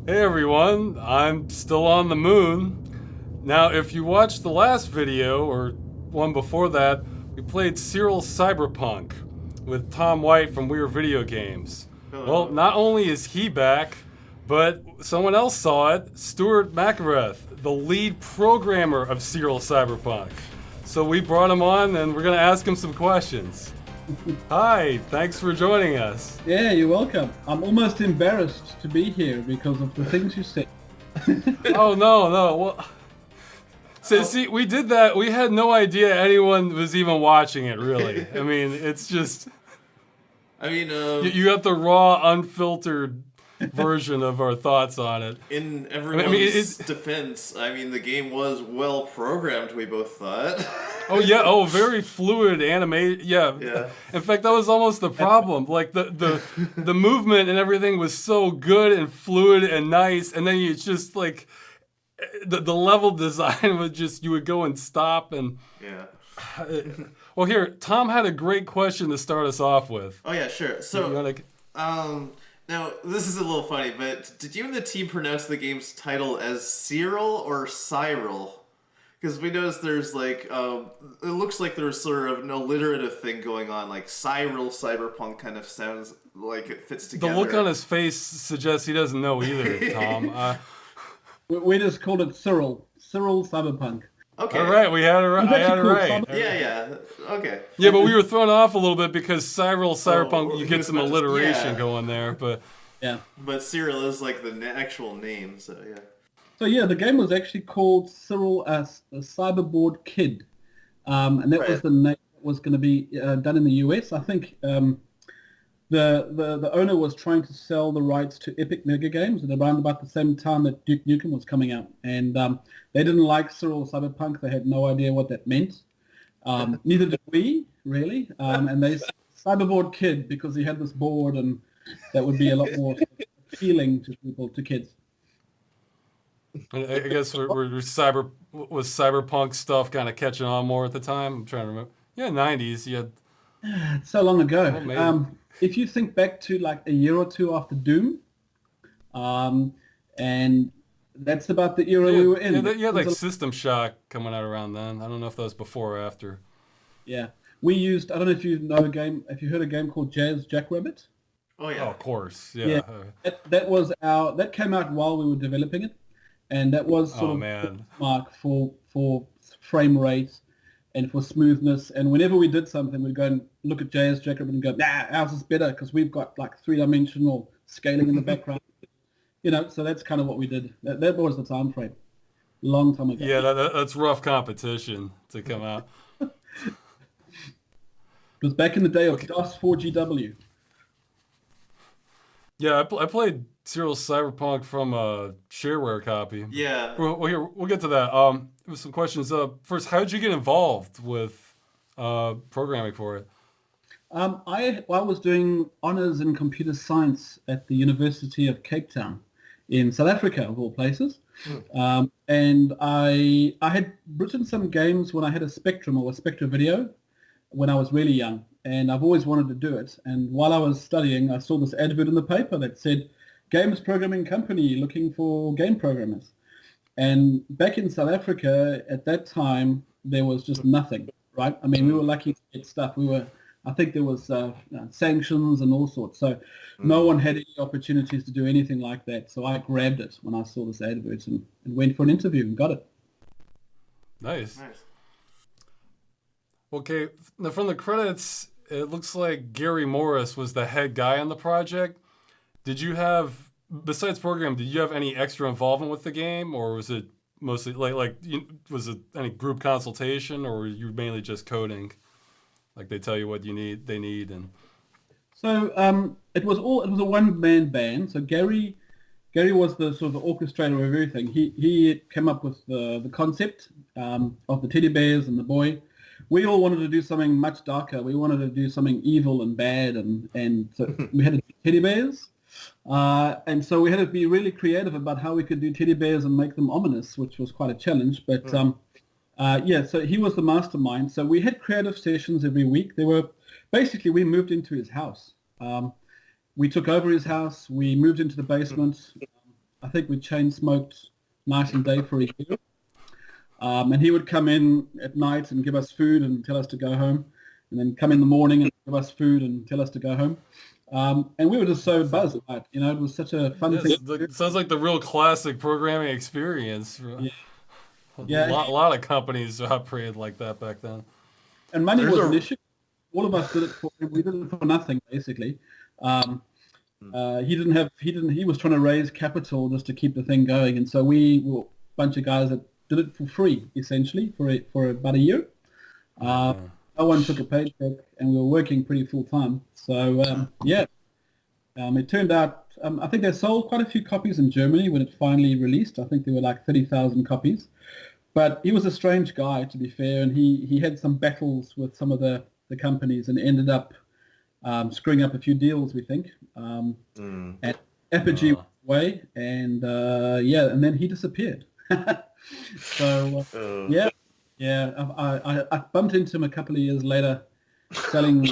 Hey everyone, I'm still on the moon. Now, if you watched the last video, or one before that, we played Cyril Cyberpunk with Tom White from Weird Video Games. Well, Hello. not only is he back, but someone else saw it, Stuart Mackereth, the lead programmer of Cyril Cyberpunk. So we brought him on and we're going to ask him some questions. Hi, thanks for joining us. Yeah, you're welcome. I'm almost embarrassed to be here because of the things you said. Oh, no. Well, so, see, we did that. We had no idea anyone was even watching it, really. I mean, it's just, I mean, you got the raw, unfiltered version of our thoughts on it. in everyone's defense, I mean, the game was well programmed, we both thought. Oh, yeah. Oh, very fluid animate. Yeah. Yeah. In fact, that was almost the problem. Like, the movement and everything was so good and fluid and nice. And then you just, like, the level design was just, you would go and stop and... Yeah. Well, here, Tom had a great question to start us off with. Oh, yeah, sure. You So, wanna- now, this is a little funny, but did you and the team pronounce the game's title as Cyril or Cyril? Because we noticed there's, like, it looks like there's sort of an alliterative thing going on, like Cyril Cyberpunk kind of sounds like it fits The together. look on his face suggests he doesn't know either, Tom. We just called it Cyril Cyberpunk. Okay. All right, we had it right. I had it Cool. right. Yeah, okay. Yeah, but we were thrown off a little bit because Cyril Cyberpunk, you he get was some about to- alliteration yeah. going there. But Yeah. But Cyril is like the actual name, so yeah. So yeah, the game was actually called Cyril as a Cyberboard Kid, and that was Right. the name that was going to be done in the US. I think the owner was trying to sell the rights to Epic Mega Games at around about the same time that Duke Nukem was coming out, and they didn't like Cyril Cyberpunk. They had no idea what that meant. Neither did we, really. And they said Cyberboard Kid because he had this board, and that would be a lot more appealing to people, to kids. I guess was cyberpunk stuff kind of catching on more at the time. I'm trying to remember. Yeah, 90s. You had, So long ago. Oh, maybe. If you think back to like a year or two after Doom, and that's about the era we were in. you had like It was System Shock coming out around then. I don't know if that was before or after. yeah, we used. I don't know if you know a game. If you heard a game called Jackrabbit. Oh Oh, yeah. of course. Yeah. Yeah. That was that came out while we were developing it, and that was sort Oh, of man. mark for frame rate and for smoothness. And whenever we did something, we'd go and look at Jackrabbit and go, nah, ours is better because we've got like three-dimensional scaling in the background. So that's kind of what we did. That was the time frame. Long time ago. Yeah, that's rough competition to come out. It was back in the day of DOS 4GW. Yeah, I played Cyril Cyberpunk from a shareware copy. Yeah. We'll get to that. With some questions. First, how did you get involved with programming for it? I was doing honors in computer science at the University of Cape Town in South Africa, of all places. And I had written some games when I had a Spectrum or a Spectra Video when I was really young, and I've always wanted to do it. And while I was studying, I saw this advert in the paper that said, Games Programming Company looking for game programmers. And back in South Africa, at that time, there was just nothing, right? I mean, we were lucky to get stuff. I think there was sanctions and all sorts. So no one had any opportunities to do anything like that. So I grabbed it when I saw this advert and went for an interview and got it. Nice. Nice. Okay, now from the credits, it looks like Gary Morris was the head guy on the project. Did you have, besides programming, did you have any extra involvement with the game, or was it mostly was it any group consultation, or were you mainly just coding? Like they tell you what they need, and So it was a one-man band. So Gary was the sort of the orchestrator of everything. He came up with the concept of the teddy bears and the boy. We all wanted to do something much darker. We wanted to do something evil and bad, and so we had to do teddy bears. And so we had to be really creative about how we could do teddy bears and make them ominous, which was quite a challenge. But so he was the mastermind. So we had creative sessions every week. We moved into his house. We took over his house. We moved into the basement. I think we chain smoked night and day for a year. And he would come in at night and give us food and tell us to go home, and then come in the morning and give us food and tell us to go home. And we were just so buzzed about it. You know, it was such a fun thing. It sounds like the real classic programming experience. Yeah. Yeah. A lot of companies operated like that back then. And money was an issue. All of us did it for him. We did it for nothing, basically. He was trying to raise capital just to keep the thing going. And so we were a bunch of guys that did it for free, essentially, for about a year. No one took a paycheck, and we were working pretty full time. So it turned out. I think they sold quite a few copies in Germany when it finally released. I think there were like 30,000 copies. But he was a strange guy, to be fair, and he had some battles with some of the companies and ended up screwing up a few deals, we think. And Apogee went away, and and then he disappeared. So I bumped into him a couple of years later selling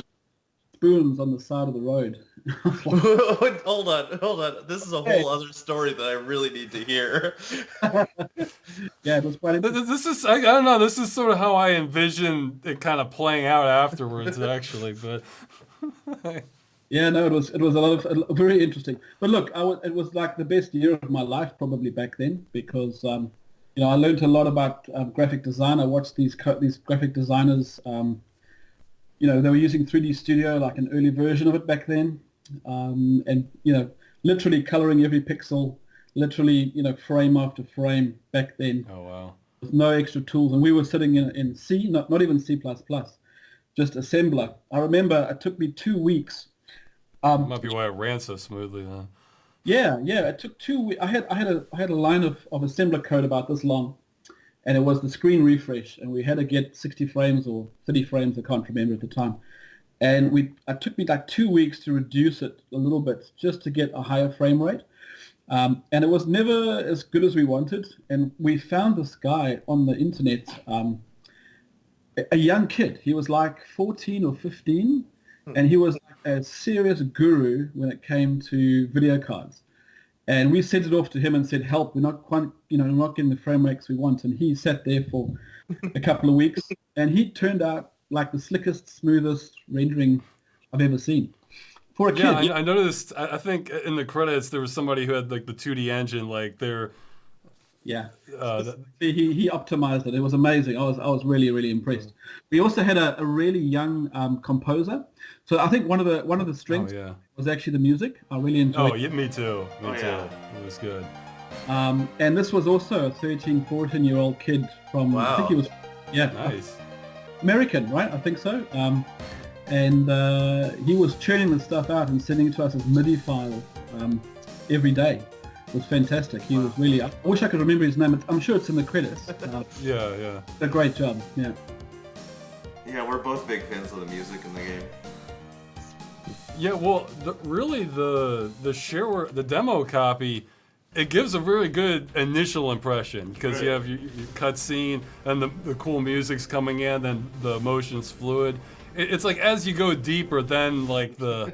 spoons on the side of the road. Hold on. This is a whole other story that I really need to hear. Yeah, it was quite interesting. This is, I don't know, this is sort of how I envision it kind of playing out afterwards, actually, but... Yeah, no, it was a lot of very interesting. But look, it was like the best year of my life probably back then, because I learned a lot about graphic design. I watched these graphic designers. They were using 3D Studio, like an early version of it back then, and literally coloring every pixel, literally frame after frame back then. Oh wow! With no extra tools, and we were sitting in C, not even C++, just assembler. I remember it took me 2 weeks. Might be why it ran so smoothly then. Yeah, it took 2 weeks. I had a line of assembler code about this long, and it was the screen refresh, and we had to get 60 frames or 30 frames, I can't remember at the time. And it took me like 2 weeks to reduce it a little bit just to get a higher frame rate. And it was never as good as we wanted. And we found this guy on the internet, a young kid. He was like 14 or 15, and he was like a serious guru when it came to video cards. And we sent it off to him and said, help, we're not quite, we're not getting the frame rates we want. And he sat there for a couple of weeks, and he turned out like the slickest, smoothest rendering I've ever seen. For a kid. Yeah, I noticed, I think in the credits, there was somebody who had like the 2D engine, like their... Yeah, he optimized it. It was amazing. I was really, really impressed. We also had a really young composer. So I think one of the strengths was actually the music. I really enjoyed. Oh, yeah, me too. Me too. It was good. And this was also a 13, 14-year-old kid from I think he was nice American, right? I think so. And he was churning the stuff out and sending it to us as MIDI files every day. It was fantastic. He was really... I wish I could remember his name. I'm sure it's in the credits. Yeah. A great job, yeah. Yeah, we're both big fans of the music in the game. Yeah, well, the shareware, the demo copy, it gives a very good initial impression because you have your cutscene and the cool music's coming in, then the motion's fluid. It's like as you go deeper, then like the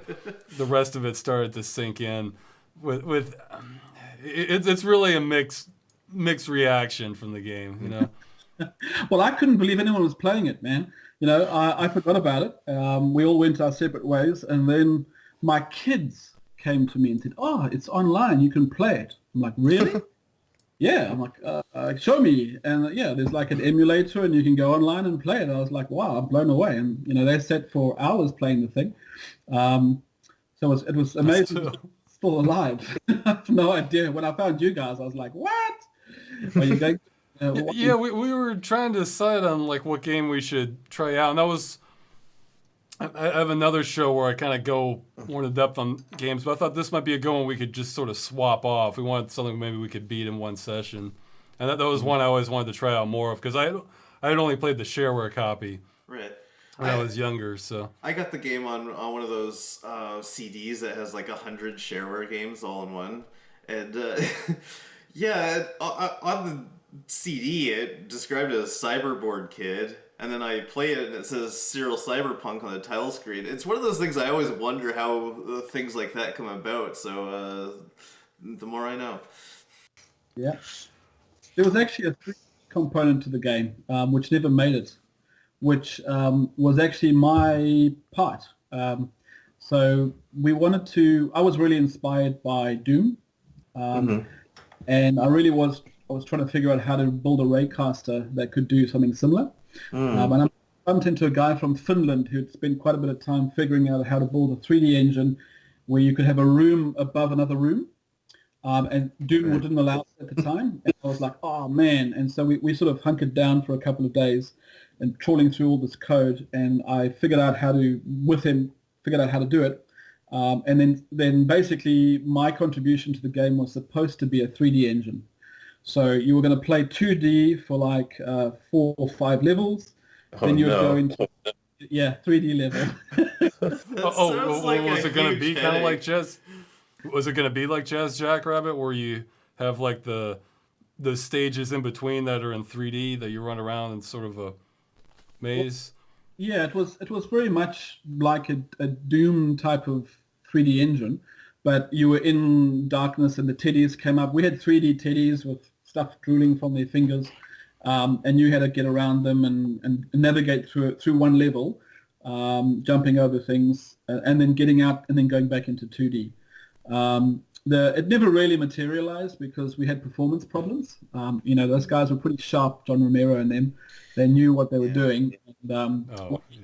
rest of it started to sink in. It's really a mixed reaction from the game, Well, I couldn't believe anyone was playing it, man. I forgot about it. We all went our separate ways, and then my kids came to me and said, "Oh, it's online. You can play it." I'm like, "Really?" Yeah. I'm like, "Show me." And there's like an emulator, and you can go online and play it. I was like, "Wow, I'm blown away." And they sat for hours playing the thing. So it was amazing. Still alive. I have no idea. When I found you guys, I was like, "What? Are you going?" Yeah, we were trying to decide on like what game we should try out, and that was. I have another show where I kind of go more in depth on games, but I thought this might be a good one we could just sort of swap off. We wanted something maybe we could beat in one session, and that was one I always wanted to try out more of because I had only played the shareware copy. Right. When I was younger, so I got the game on one of those CDs that has like 100 shareware games all in one, and on the CD it described it as Cyberboard Kid, and then I play it and it says Cyril Cyberpunk on the title screen. It's one of those things I always wonder how things like that come about. So the more I know. Yeah. There was actually a 3D component to the game, which never made it, which was actually my part. So we wanted to. I was really inspired by Doom, and I was trying to figure out how to build a raycaster that could do something similar. And I bumped into a guy from Finland who'd spent quite a bit of time figuring out how to build a 3D engine where you could have a room above another room. And Doom didn't allow it at the time. And I was like, oh, man. And so we sort of hunkered down for a couple of days and trawling through all this code. And I figured out how to do it. And then basically my contribution to the game was supposed to be a 3D engine. So you were going to play 2D for like 4 or 5 levels. Then you would go into 3D level. Was it going to be kind of like Jazz? Was it going to be like Jackrabbit, where you have like the stages in between that are in 3D that you run around in sort of a maze? Yeah, it was very much like a Doom type of 3D engine, but you were in darkness and the teddies came up. We had 3D teddies with stuff drooling from their fingers, and you had to get around them and navigate through one level, jumping over things, and then getting out and then going back into 2D. It never really materialized because we had performance problems. Those guys were pretty sharp, John Romero and them. They knew what they were doing. And,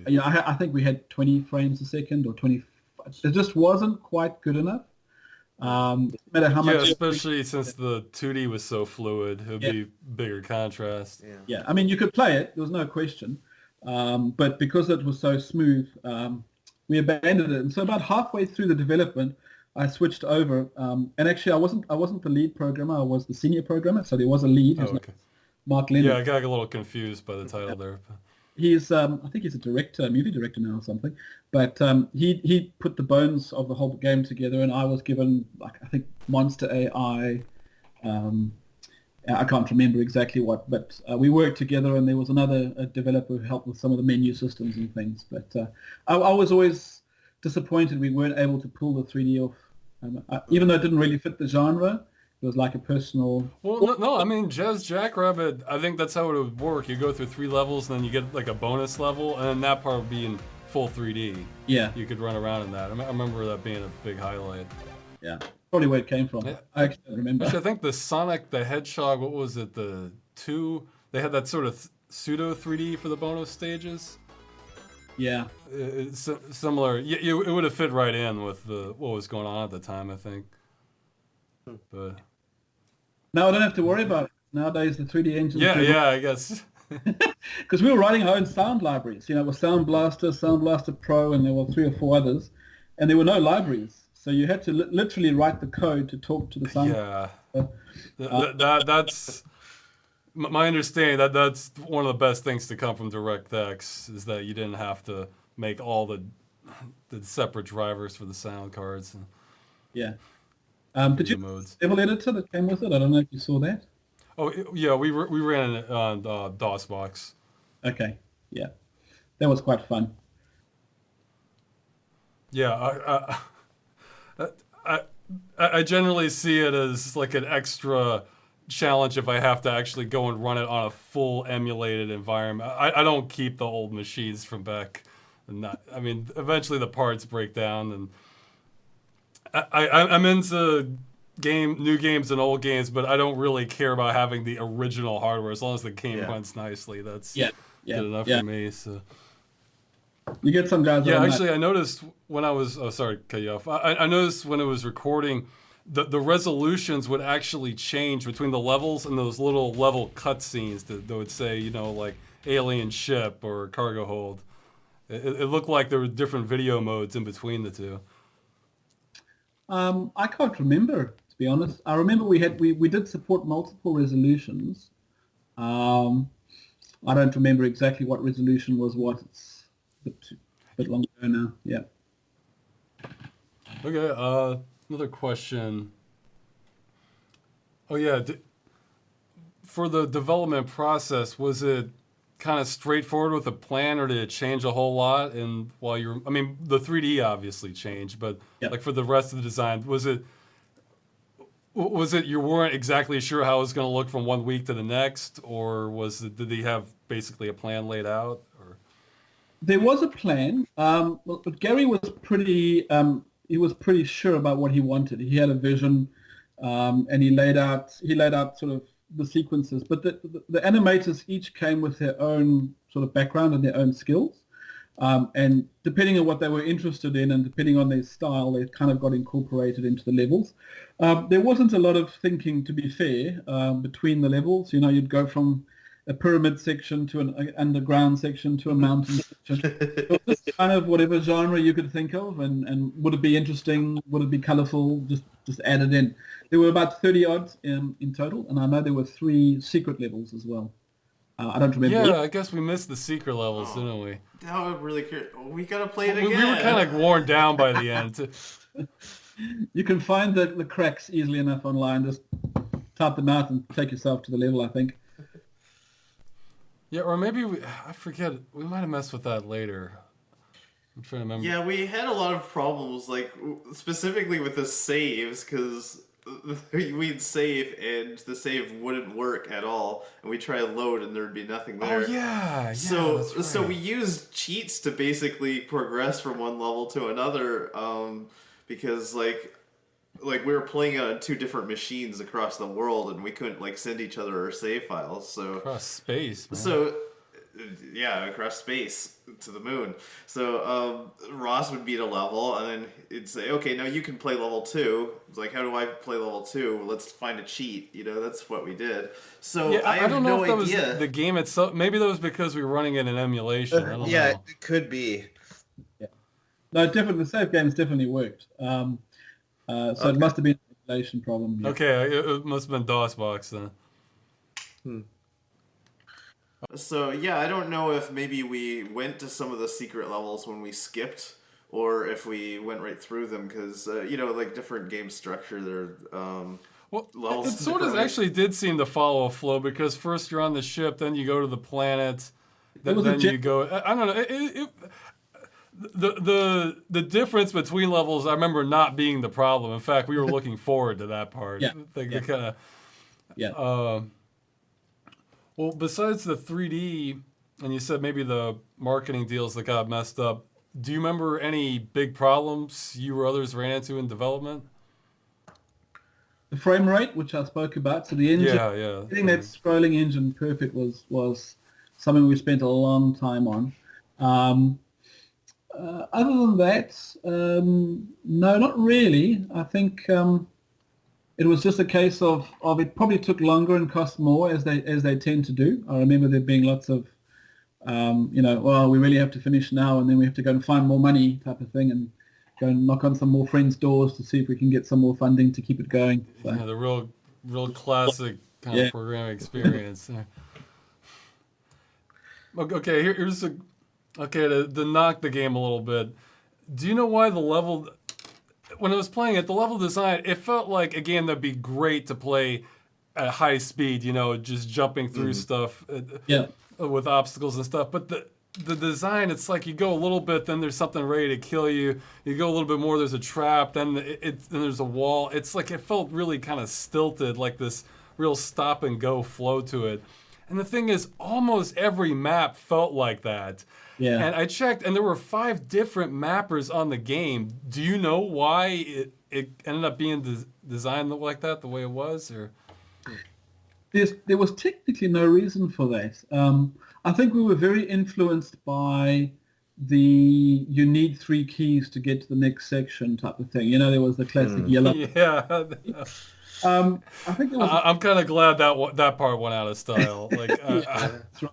I think we had 20 frames a second or 20. It just wasn't quite good enough. No matter how much. Yeah, especially since the 2D was so fluid, it would be bigger contrast. Yeah, I mean, you could play it. There was no question. But because it was so smooth, we abandoned it. And so about halfway through the development, I switched over, and actually I wasn't the lead programmer. I was the senior programmer, so there was a lead. His name was Mark Leonard. Yeah, I got a little confused by the title there. He's I think he's a movie director now or something. But he put the bones of the whole game together, and I was given I think Monster AI. I can't remember exactly what, but we worked together, and there was another developer who helped with some of the menu systems and things. But I was always disappointed we weren't able to pull the 3D off. Even though it didn't really fit the genre, it was like a personal... Well, no, I mean, Jackrabbit, I think that's how it would work. You go through 3 levels, and then you get like a bonus level, and then that part would be in full 3D. Yeah. You could run around in that. I remember that being a big highlight. Yeah, probably where it came from. Yeah. I actually don't remember. Actually, I think the Sonic the Hedgehog, what was it, the 2, they had that sort of pseudo 3D for the bonus stages. Yeah. It's similar. It would have fit right in with what was going on at the time, I think. But now I don't have to worry about it. Nowadays, the 3D engines... Yeah, I guess. Because we were writing our own sound libraries, with Sound Blaster Pro, and there were 3 or 4 others, and there were no libraries. So you had to literally write the code to talk to the sound. Yeah. That's... My understanding that's one of the best things to come from DirectX is that you didn't have to make all the separate drivers for the sound cards. Yeah. Did you Stable Editor that came with it? I don't know if you saw that. Oh yeah, we ran it on DOSBox. Okay. Yeah, that was quite fun. Yeah, I generally see it as like an extra challenge if I have to actually go and run it on a full emulated environment. I don't keep the old machines from back. Eventually the parts break down, and I'm into new games and old games, but I don't really care about having the original hardware as long as the game runs nicely. That's good enough for me. So you get some guys. Yeah, actually, I noticed when I was. Oh, sorry, cut you off. I noticed when it was recording. The resolutions would actually change between the levels and those little level cutscenes that would say, like alien ship or cargo hold. It looked like there were different video modes in between the two. I can't remember, to be honest. I remember we did support multiple resolutions. I don't remember exactly what resolution was what. It's a bit long ago now. Yeah. Okay. Another question. Oh yeah, for the development process, was it kind of straightforward with a plan, or did it change a whole lot? And the 3D obviously changed, but like for the rest of the design, was it Was it you weren't exactly sure how it was going to look from 1 week to the next, or did he have basically a plan laid out? Or There was a plan, but Gary was he was pretty sure about what he wanted. He had a vision, and he laid out sort of the sequences. But the animators each came with their own sort of background and their own skills, and depending on what they were interested in and depending on their style, they kind of got incorporated into the levels. There wasn't a lot of thinking, to be fair, between the levels. You know, you'd go from a pyramid section to an underground section to a mountain section. It was just kind of whatever genre you could think of, and would it be interesting? Would it be colourful? Just add it in. There were about 30 odds in total, and I know there were 3 secret levels as well. I don't remember. Yeah, I guess we missed the secret levels, didn't we? Now I'm really curious. We gotta play it again. We were kind of worn down by the end. You can find the cracks easily enough online. Just type them out and take yourself to the level, I think. Yeah, or maybe I forget. We might have messed with that later. I'm trying to remember. Yeah, we had a lot of problems, like specifically with the saves, because we'd save and the save wouldn't work at all, and we'd try to load and there'd be nothing there. Oh yeah. So that's right. so we used cheats to basically progress from one level to another, because like we were playing on 2 different machines across the world, and we couldn't like send each other our save files. So across space, man. So, yeah, across space to the moon. So Ross would beat a level, and then it'd say, okay, now you can play level 2. It's like, how do I play level 2? Let's find a cheat. You know, that's what we did. So yeah, I have don't know no if that idea. was the game itself. Maybe that was because we were running it in emulation. I don't Yeah, know. it could be. Yeah. No, definitely the save games definitely worked. So it must have been an emulation problem. Yeah. Okay, it must have been DOSBox then. So, yeah, I don't know if maybe we went to some of the secret levels when we skipped, or if we went right through them, because, you know, like different game structure, there Well, levels it sort of differently. actually did seem to follow a flow, because first you're on the ship, then you go to the planet, then you go. I don't know. The difference between levels, I remember not being the problem. In fact, we were looking forward to that part. Yeah. They Yeah. kind of. Yeah. Well, besides the 3D, and you said maybe the marketing deals that got messed up, do you remember any big problems you or others ran into in development? The frame rate, which I spoke about, so the engine, Yeah. getting that scrolling engine perfect was something we spent a long time on. Other than that, no, not really. I think it was just a case of it probably took longer and cost more, as they tend to do. I remember there being lots of, well, we really have to finish now, and then we have to go and find more money type of thing, and go and knock on some more friends' doors to see if we can get some more funding to keep it going. So. Yeah, the real classic kind of programming experience. Okay, here's to knock the game a little bit. Do you know why the level, when I was playing it, the level design, it felt like a game that'd be great to play at high speed, you know, just jumping through stuff with obstacles and stuff. But the design, it's like you go a little bit, then there's something ready to kill you. You go a little bit more, there's a trap, then then there's a wall. It's like it felt really kind of stilted, like this real stop and go flow to it. And the thing is, almost every map felt like that. Yeah. And I checked, and there were 5 different mappers on the game. Do you know why it ended up being designed like that, the way it was? Or There was technically no reason for that. I think we were very influenced by the you need 3 keys to get to the next section type of thing. You know, there was the classic yellow. Yeah. I think it was. I'm kind of glad that part went out of style. Like, That's right.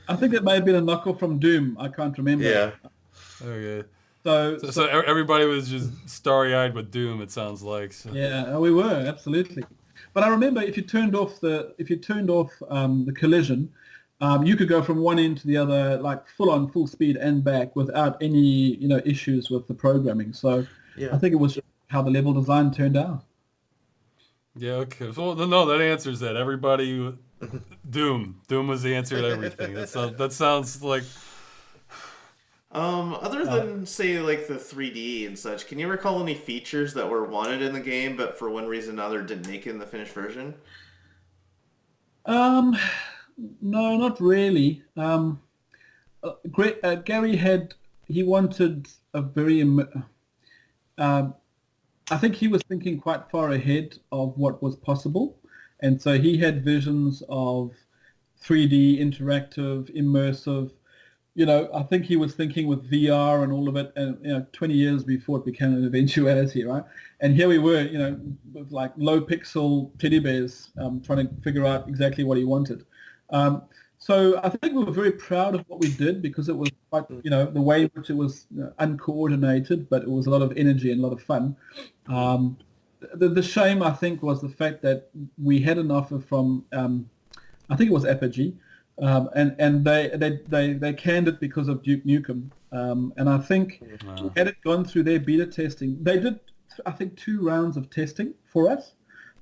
I think it may have been a knockoff from Doom. I can't remember. Yeah. okay. So Everybody was just starry-eyed with Doom. It sounds like. So. yeah, we were absolutely. But I remember if you turned off the collision, you could go from one end to the other, like full speed and back without any issues with the programming. So Yeah. I think it was just how the level design turned out. Yeah. Okay. So no, that answers that. Everybody. Doom was the answer to everything. That sounds like Other than say like the 3D and such, can you recall any features that were wanted in the game, but for one reason or another didn't make it in the finished version? Um, no, not really. Gary he wanted a very um, I think he was thinking quite far ahead of what was possible, and so he had visions of 3D, interactive, immersive. I think he was thinking with VR and all of it, and 20 years before it became an eventuality, right? And here we were, with like low pixel teddy bears, trying to figure out exactly what he wanted. So I think we were very proud of what we did because it was quite, the way in which it was uncoordinated, but it was a lot of energy and a lot of fun. The shame, I think, was the fact that we had an offer from, I think it was Apogee, and they canned it because of Duke Nukem. And I think had it gone through their beta testing, they did, I think, 2 rounds of testing for us,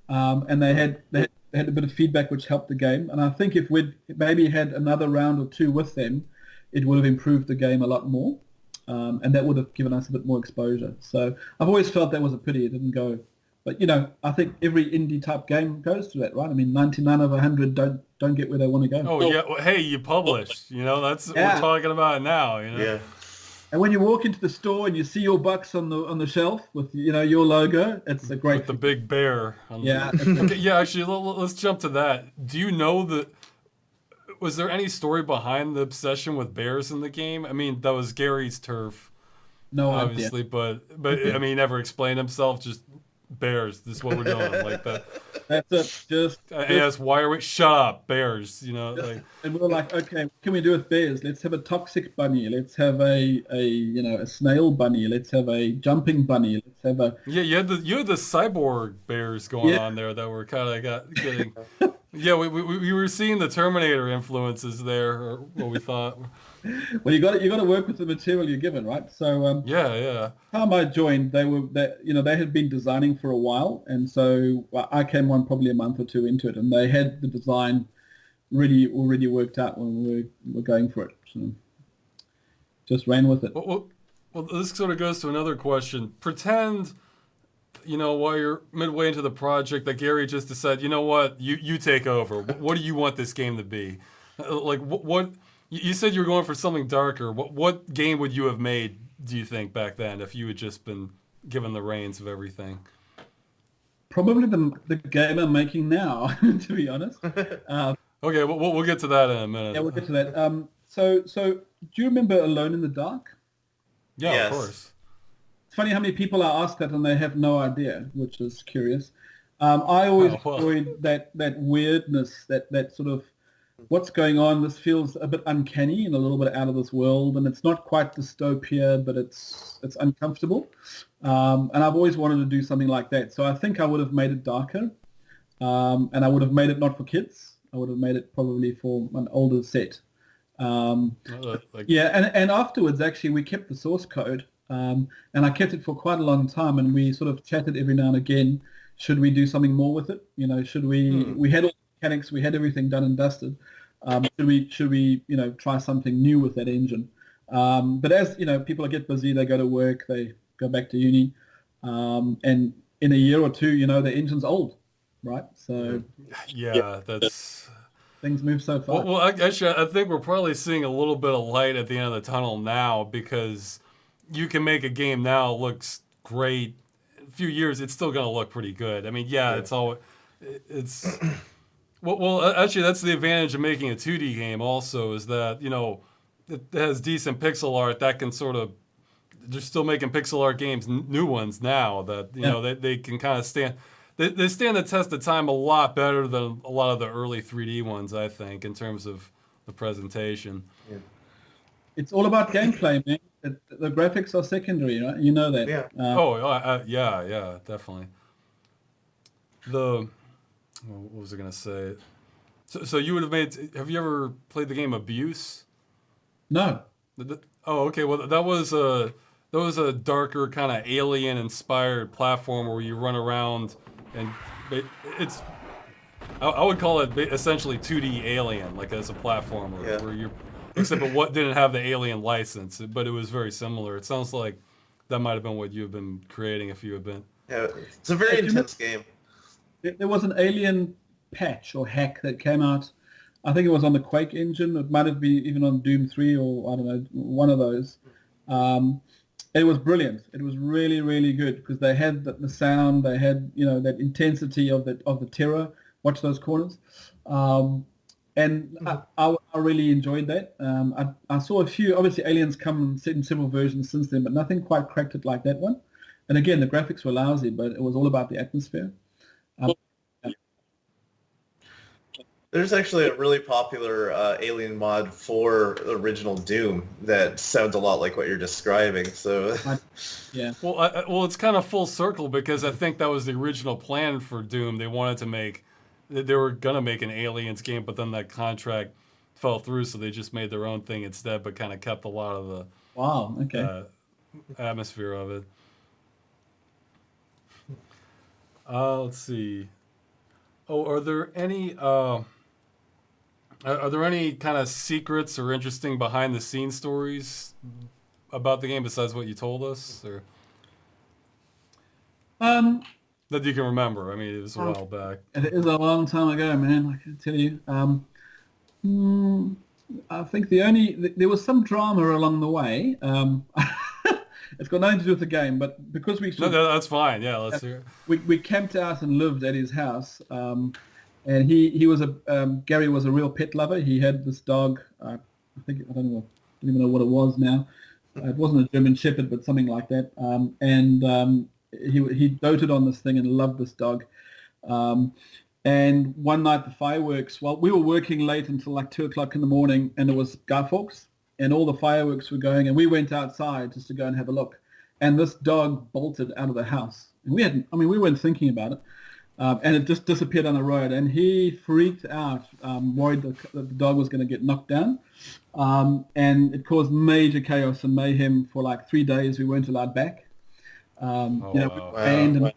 and they had a bit of feedback which helped the game. And I think if we'd maybe had another round or 2 with them, it would have improved the game a lot more, and that would have given us a bit more exposure. So I've always felt that was a pity it didn't go. But I think every indie type game goes through that, right? I mean, 99 of 100 don't get where they want to go. Oh yeah, well, hey, you published. That's what we're talking about now. Yeah. And when you walk into the store and you see your bucks on the shelf with your logo, it's a great. With the big bear. Yeah. Okay, yeah. Actually, let's jump to that. Do you know that? Was there any story behind the obsession with bears in the game? I mean, that was Gary's turf. No, obviously, but I mean, he never explained himself. Just bears. This is what we're doing. Like that. That's it. Just. Yes. Why are we? Shut up, bears. Like. And we were like, okay, what can we do with bears? Let's have a toxic bunny. Let's have a snail bunny. Let's have a jumping bunny. Let's have a. Yeah, you had the cyborg bears going on there that were kind of getting. Yeah, we were seeing the Terminator influences there, or what we thought. Well, you got to work with the material you're given, right? So yeah. Time I joined, they had been designing for a while, and so I came on probably a month or 2 into it, and they had the design already worked out when we were going for it. So just ran with it. Well, this sort of goes to another question. Pretend, while you're midway into the project, that Gary just decided, you know what, you take over. What do you want this game to be? Like what? You said you were going for something darker. What game would you have made, do you think, back then, if you had just been given the reins of everything? Probably the game I'm making now, to be honest. Okay, we'll get to that in a minute. Yeah, we'll get to that. So do you remember Alone in the Dark? Yeah, yes. Of course. It's funny how many people are asked that and they have no idea, which is curious. I always enjoyed that weirdness, that sort of what's going on. This feels a bit uncanny and a little bit out of this world, and it's not quite dystopia, but it's uncomfortable. And I've always wanted to do something like that. So I think I would have made it darker, and I would have made it not for kids. I would have made it probably for an older set. And afterwards, actually, we kept the source code, and I kept it for quite a long time, and we sort of chatted every now and again. Should we do something more with it? Should we? We had all the mechanics, we had everything done and dusted. Should we try something new with that engine? But as people get busy, they go to work, they go back to uni, and in a year or 2, the engine's old, right? So that's. Things move so fast. Well, actually, I think we're probably seeing a little bit of light at the end of the tunnel now, because you can make a game now looks great. In a few years, it's still going to look pretty good. I mean, it's actually, that's the advantage of making a 2D game also, is that, it has decent pixel art that can sort of, they're still making pixel art games, new ones now, that, they can kind of stand. They stand the test of time a lot better than a lot of the early 3D ones, I think, in terms of the presentation. Yeah. It's all about gameplay, man. The graphics are secondary, right? You know that. Yeah. Yeah, definitely. What was I going to say? So you would have have you ever played the game Abuse? No. Okay. Well, that was a darker kind of alien-inspired platform where you run around. And I would call it essentially 2D Alien, like as a platformer, where except for what didn't have the Alien license, but it was very similar. It sounds like that might have been what you've been creating if you had been. Yeah, it's a very intense game. There was an Alien patch or hack that came out. I think it was on the Quake engine. It might have been even on Doom 3 or I don't know, one of those. It was brilliant. It was really, really good because they had the sound. They had that intensity of the terror. Watch those corners. And I really enjoyed that. I saw a few, obviously Aliens come in several versions since then, but nothing quite cracked it like that one. And again, the graphics were lousy, but it was all about the atmosphere. There's actually a really popular Alien mod for the original Doom that sounds a lot like what you're describing. So, yeah. Well, it's kind of full circle because I think that was the original plan for Doom. They were gonna make an Aliens game, but then that contract fell through, so they just made their own thing instead, but kind of kept a lot of the atmosphere of it. Let's see. Oh, are there any kind of secrets or interesting behind the scenes stories about the game besides what you told us, or that you can remember? I mean, it was a while back. It is a long time ago, man. I can tell you. I think there was some drama along the way. It's got nothing to do with the game, but because no, that's fine. Yeah, let's hear it. We camped out and lived at his house. And he was Gary was a real pet lover. He had this dog. I don't even know what it was now. It wasn't a German Shepherd, but something like that. He doted on this thing and loved this dog. And one night the fireworks. Well, we were working late until like 2:00 in the morning, and there was Guy Fawkes, and all the fireworks were going, and we went outside just to go and have a look. And this dog bolted out of the house, and we weren't thinking about it. And it just disappeared on the road, and he freaked out, worried that the dog was going to get knocked down, and it caused major chaos and mayhem for like 3 days. We weren't allowed back. Banned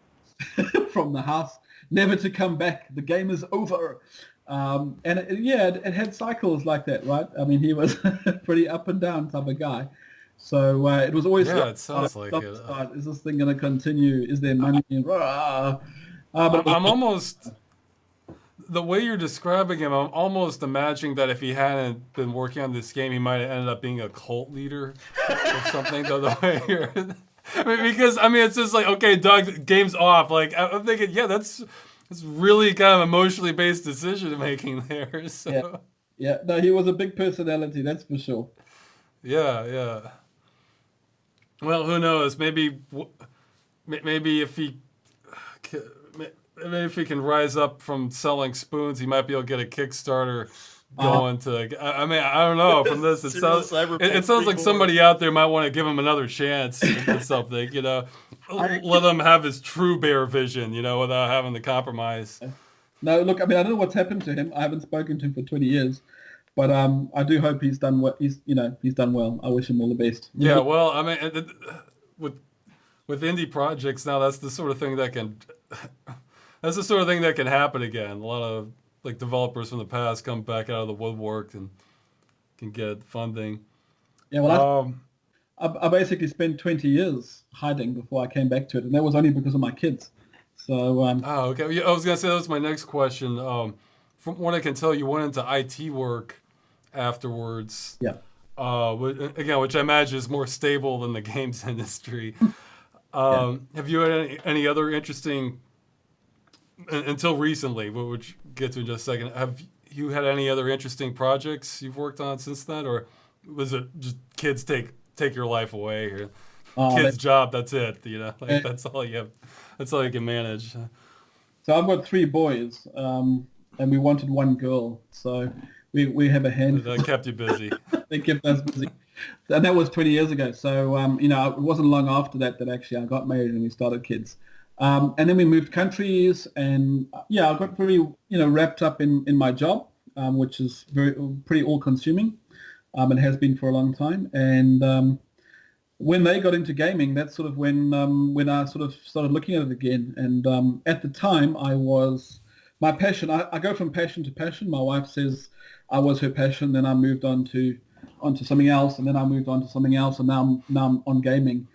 from the house, never to come back. The game is over. And it had cycles like that, right? I mean, he was a pretty up and down type of guy. So it was always it sounds like it. Is this thing going to continue? Is there money? But I'm almost, the way you're describing him, I'm almost imagining that if he hadn't been working on this game, he might have ended up being a cult leader or something. The way you're, it's just like, okay, dog, game's off. Like, I'm thinking, that's really kind of emotionally based decision making there. So. Yeah. No, he was a big personality, that's for sure. Yeah. Well, who knows? Maybe if he can rise up from selling spoons, he might be able to get a Kickstarter going to. I mean, I don't know. From this, it sounds like somebody out there might want to give him another chance or something. Let him have his true bear vision. Without having to compromise. No, look. I mean, I don't know what's happened to him. I haven't spoken to him for 20 years. But I do hope he's done what he's done well. I wish him all the best. Yeah, well, I mean, with indie projects now, that's the sort of thing that can happen again. A lot of developers from the past come back out of the woodwork and can get funding. Yeah, well, I basically spent 20 years hiding before I came back to it, and that was only because of my kids. So. Okay. I was gonna say that was my next question. From what I can tell, you went into IT work afterwards. Yeah. Again, which I imagine is more stable than the games industry. Have you had any other interesting, until recently, which get to in just a second, have you had any other interesting projects you've worked on since then? Or was it just kids take your life away? Or kids' job, that's it, that's all you have. That's all you can manage. So I've got 3 boys, and we wanted 1 girl. So we have a hand. That kept you busy. They kept us busy. And that was 20 years ago. So, it wasn't long after that actually I got married and we started kids. And then we moved countries and, I got very, wrapped up in my job, which is pretty all-consuming. It has been for a long time. And when they got into gaming, that's sort of when I sort of started looking at it again. And at the time, my passion, I go from passion to passion. My wife says I was her passion, then I moved on to onto something else, and then I moved on to something else, and now I'm on gaming,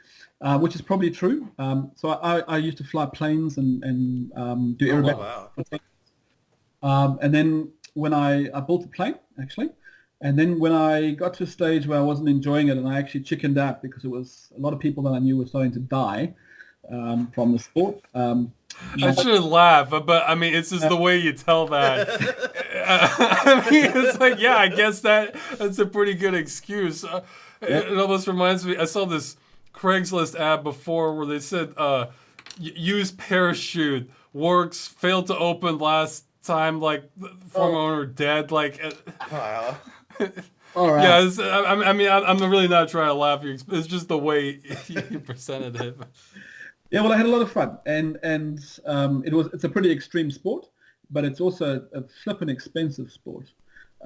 which is probably true. So I used to fly planes and do Oh, aerobatic. wow. And then when I built a plane, actually, and then when I got to a stage where I wasn't enjoying it and I actually chickened out because it was a lot of people that I knew were starting to die from the sport. I shouldn't laugh, but I mean, it's just the way you tell that. I mean, it's like, yeah, I guess that's a pretty good excuse. It almost reminds me, I saw this Craigslist ad before where they said, use parachute, works, failed to open last time, like, former owner dead, like... Wow. All right. Yeah, I mean, I'm really not trying to laugh. It's just the way you presented it. Yeah, well, I had a lot of fun, and it's a pretty extreme sport, but it's also a flippin' expensive sport.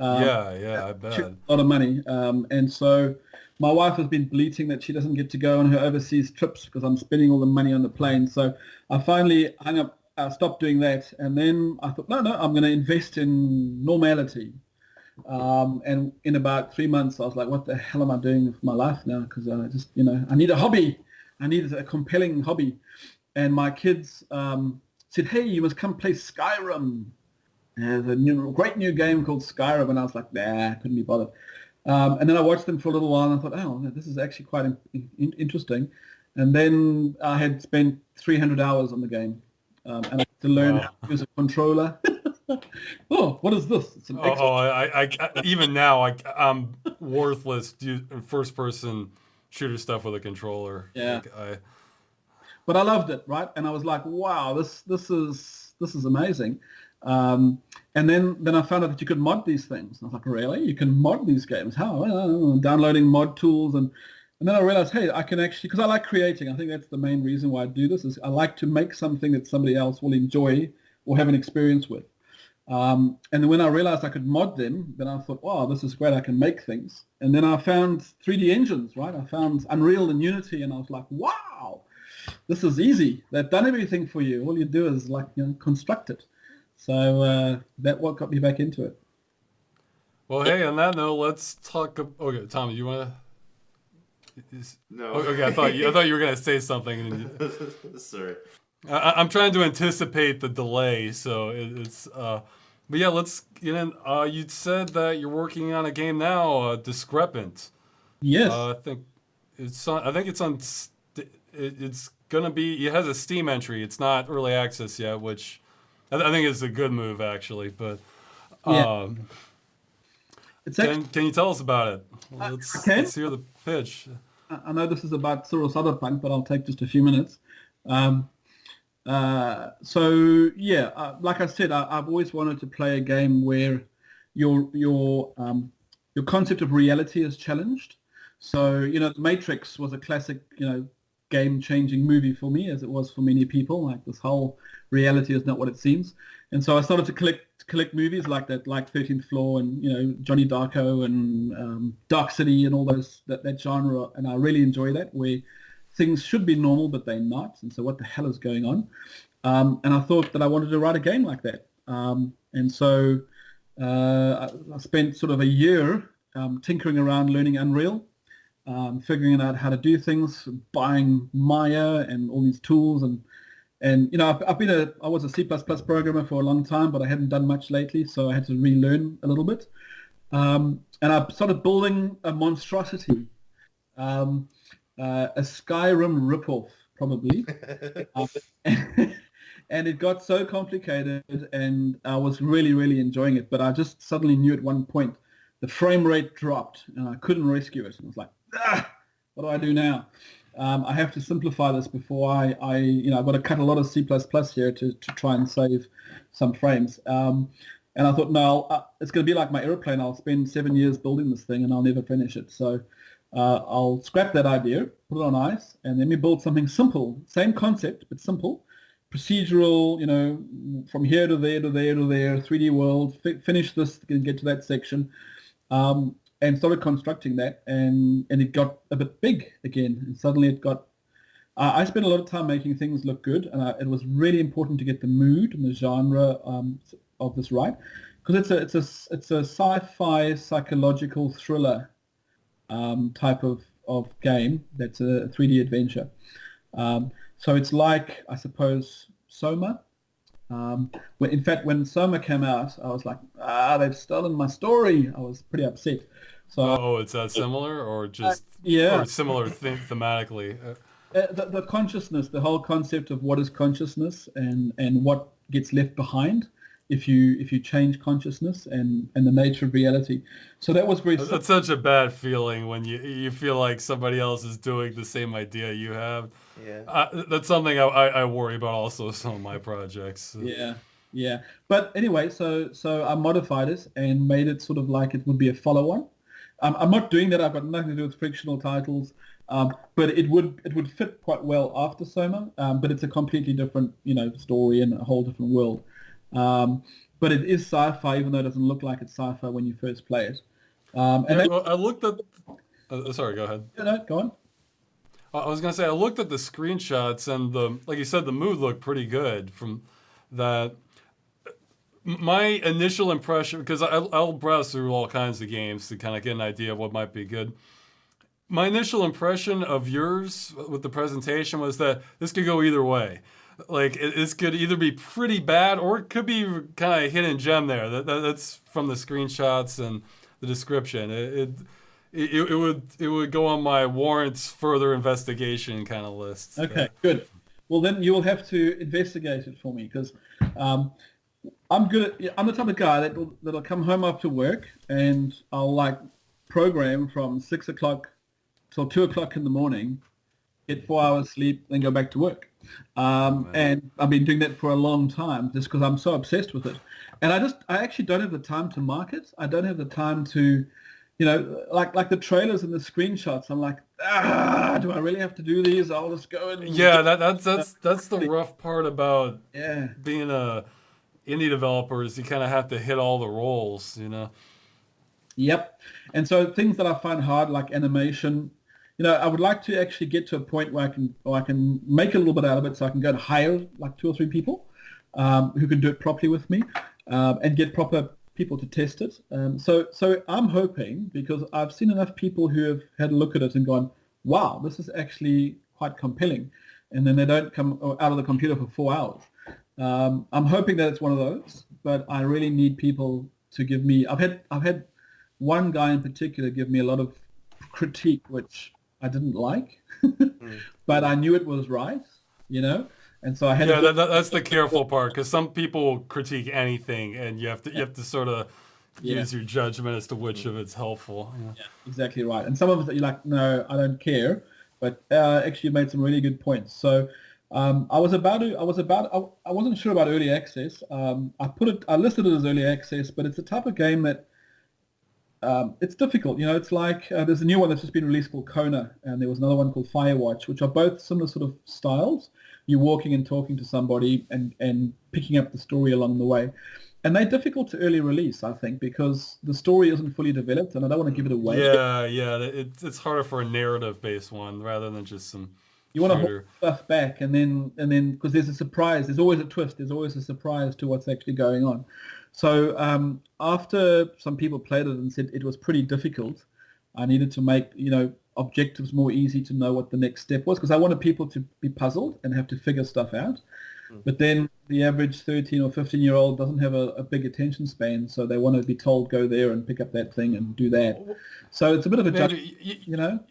Yeah, I bet. A lot of money, and so my wife has been bleating that she doesn't get to go on her overseas trips because I'm spending all the money on the plane. So I finally hung up, stopped doing that, and then I thought, no, I'm going to invest in normality. And in about 3 months, I was like, what the hell am I doing with my life now? Because I just, I need a hobby. I needed a compelling hobby. And my kids said, hey, you must come play Skyrim. There's a great new game called Skyrim. And I was like, nah, I couldn't be bothered. And then I watched them for a little while and I thought, oh, this is actually quite interesting. And then I had spent 300 hours on the game. And I had to learn how to use a controller. Oh, what is this? It's an I even now, I'm worthless first-person shooter stuff with a controller. Yeah. Like, but I loved it, right? And I was like, wow, this is amazing. And then I found out that you could mod these things. And I was like, really? You can mod these games? How? Downloading mod tools. And then I realized, hey, I can actually, because I like creating. I think that's the main reason why I do this, is I like to make something that somebody else will enjoy or have an experience with. And then when I realized I could mod them, then I thought, wow, this is great. I can make things. And then I found 3D engines, right? I found Unreal and Unity, and I was like, wow, this is easy. They've done everything for you. All you do is construct it. So that what got me back into it. well, hey, on that note, let's talk. Okay, Tom, you want to? No. Okay, I thought you were gonna say something. Sorry. I'm trying to anticipate the delay, so it's. But yeah, let's get in. You said that you're working on a game now, Discrepant. Yes. I think it's on. It's gonna be. It has a Steam entry. It's not early access yet, which I think is a good move actually. But can you tell us about it? Let's hear the pitch. I know this is about Cyril Cyberpunk, but I'll take just a few minutes. Like I said, I've always wanted to play a game where your concept of reality is challenged. So, The Matrix was a classic, game-changing movie for me, as it was for many people. Like, this whole reality is not what it seems. And so I started to collect movies like that, like 13th Floor and, Johnny Darko and Dark City and all that genre. And I really enjoy that, where things should be normal, but they're not. And so what the hell is going on? And I thought that I wanted to write a game like that. And so I spent sort of a year tinkering around, learning Unreal, figuring out how to do things, buying Maya and all these tools. And I was a C++ programmer for a long time, but I hadn't done much lately, so I had to relearn a little bit. And I started building a monstrosity. A Skyrim ripoff, probably. And it got so complicated, and I was really, really enjoying it. But I just suddenly knew at one point the frame rate dropped, and I couldn't rescue it. And I was like, what do I do now? I have to simplify this before I've got to cut a lot of C++ here to try and save some frames. And I thought, no, it's going to be like my airplane. I'll spend 7 years building this thing, and I'll never finish it. So I'll scrap that idea, put it on ice, and then we build something simple. Same concept, but simple. Procedural, from here to there to there to there, 3D world, finish this, get to that section, and started constructing that, and it got a bit big again. And suddenly it got... I spent a lot of time making things look good, and it was really important to get the mood and the genre of this right, because it's a sci-fi psychological thriller type of game that's a 3D adventure. So it's like, I suppose, Soma. In fact, when Soma came out, I was like, they've stolen my story. I was pretty upset. So it's that similar, or just yeah, or similar thematically. the consciousness, the whole concept of what is consciousness and what gets left behind if you change consciousness and the nature of reality. So that was very. That's such a bad feeling when you feel like somebody else is doing the same idea you have. Yeah. That's something I worry about also some of my projects. Yeah. But anyway, so I modified it and made it sort of like it would be a follow-on. I'm not doing that. I've got nothing to do with frictional titles, but it would fit quite well after Soma. But it's a completely different, story and a whole different world. But it is sci-fi, even though it doesn't look like it's sci-fi when you first play it. I looked at. Sorry, go ahead. No, go on. I was gonna say I looked at the screenshots and like you said, the mood looked pretty good from that. My initial impression, because I'll browse through all kinds of games to kind of get an idea of what might be good. My initial impression of yours with the presentation was that this could go either way. Like this could either be pretty bad or it could be kind of a hidden gem there. That's from the screenshots and the description. It would go on my warrants further investigation kind of list. Okay, good. Well, then you will have to investigate it for me because I'm good. I'm the type of guy that'll come home after work and I'll like program from 6 o'clock till 2 o'clock in the morning, get 4 hours sleep, then go back to work. And I've been doing that for a long time just because I'm so obsessed with it. And I actually don't have the time to market. I don't have the time to, like the trailers and the screenshots. I'm like, do I really have to do these? I'll just go and that's the rough part about being a indie developer is you kind of have to hit all the roles, Yep. And so things that I find hard, like animation, I would like to actually get to a point where I can make a little bit out of it, so I can go and hire like 2 or 3 people who can do it properly with me and get proper people to test it. So I'm hoping, because I've seen enough people who have had a look at it and gone, wow, this is actually quite compelling, and then they don't come out of the computer for 4 hours. I'm hoping that it's one of those, but I really need people to give me. I've had one guy in particular give me a lot of critique, which I didn't like, but I knew it was right, and so I had. Yeah, that's the careful part, because some people critique anything, and you have to sort of use your judgment as to which of it's helpful. Yeah, exactly right. And some of it that you're like, no, I don't care, but actually you made some really good points. So. I wasn't sure about early access. I listed it as early access, but it's the type of game that it's difficult. It's like there's a new one that's just been released called Kona, and there was another one called Firewatch, which are both similar sort of styles. You're walking and talking to somebody and picking up the story along the way. And they're difficult to early release, I think, because the story isn't fully developed, and I don't want to give it away. Yeah, it's harder for a narrative-based one rather than just some. You want to hold stuff back, and then because there's a surprise, there's always a twist, there's always a surprise to what's actually going on. So after some people played it and said it was pretty difficult, I needed to make objectives more easy to know what the next step was, because I wanted people to be puzzled and have to figure stuff out. But then the average 13 or 15-year-old doesn't have a big attention span, so they want to be told, go there and pick up that thing and do that. So it's a bit of a judgment,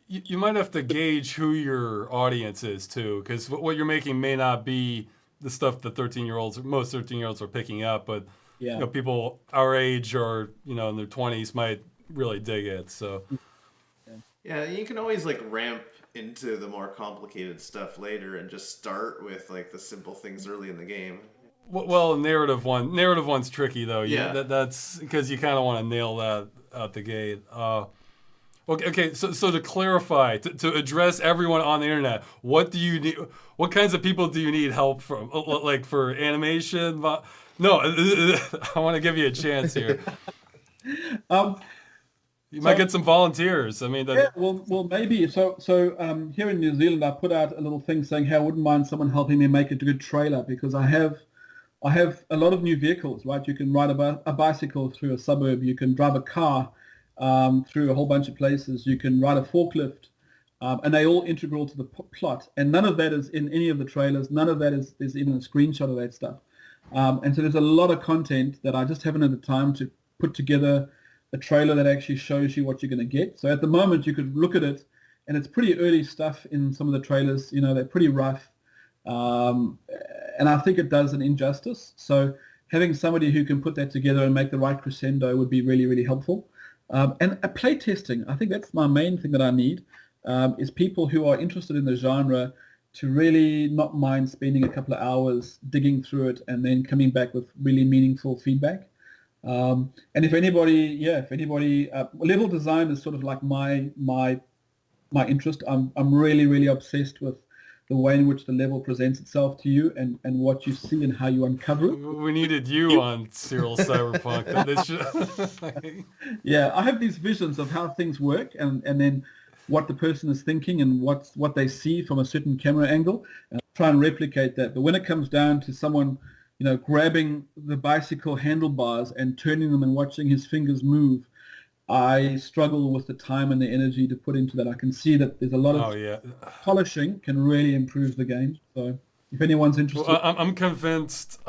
You might have to gauge who your audience is, too, because what you're making may not be the stuff that most 13-year-olds are picking up, but people our age or, in their 20s might really dig it, so... Yeah, you can always, ramp into the more complicated stuff later and just start with the simple things early in the game. Well, narrative one's tricky though. Yeah, that's because you kind of want to nail that out the gate. Okay. So to clarify, to address everyone on the internet, what do you need? What kinds of people do you need help from? Like for animation? No, I want to give you a chance here. You might get some volunteers. I mean, well, maybe. So here in New Zealand, I put out a little thing saying, "Hey, I wouldn't mind someone helping me make a good trailer because I have a lot of new vehicles. Right, you can ride a bicycle through a suburb. You can drive a car through a whole bunch of places. You can ride a forklift, and they all integral to the plot. And none of that is in any of the trailers. None of that is even a screenshot of that stuff. And so there's a lot of content that I just haven't had the time to put together a trailer that actually shows you what you're going to get. So at the moment, you could look at it, and it's pretty early stuff in some of the trailers. They're pretty rough. And I think it does an injustice. So having somebody who can put that together and make the right crescendo would be really, really helpful. And play testing, I think that's my main thing that I need, is people who are interested in the genre to really not mind spending a couple of hours digging through it and then coming back with really meaningful feedback. And if anybody, level design is sort of like my interest. I'm really, really obsessed with the way in which the level presents itself to you and what you see and how you uncover it. We needed you on Cyril Cyberpunk. Yeah, I have these visions of how things work and then what the person is thinking and what they see from a certain camera angle, and try and replicate that. But when it comes down to someone, grabbing the bicycle handlebars and turning them and watching his fingers move, I struggle with the time and the energy to put into that. I can see that there's a lot of polishing can really improve the game. So if anyone's interested... Well, I'm convinced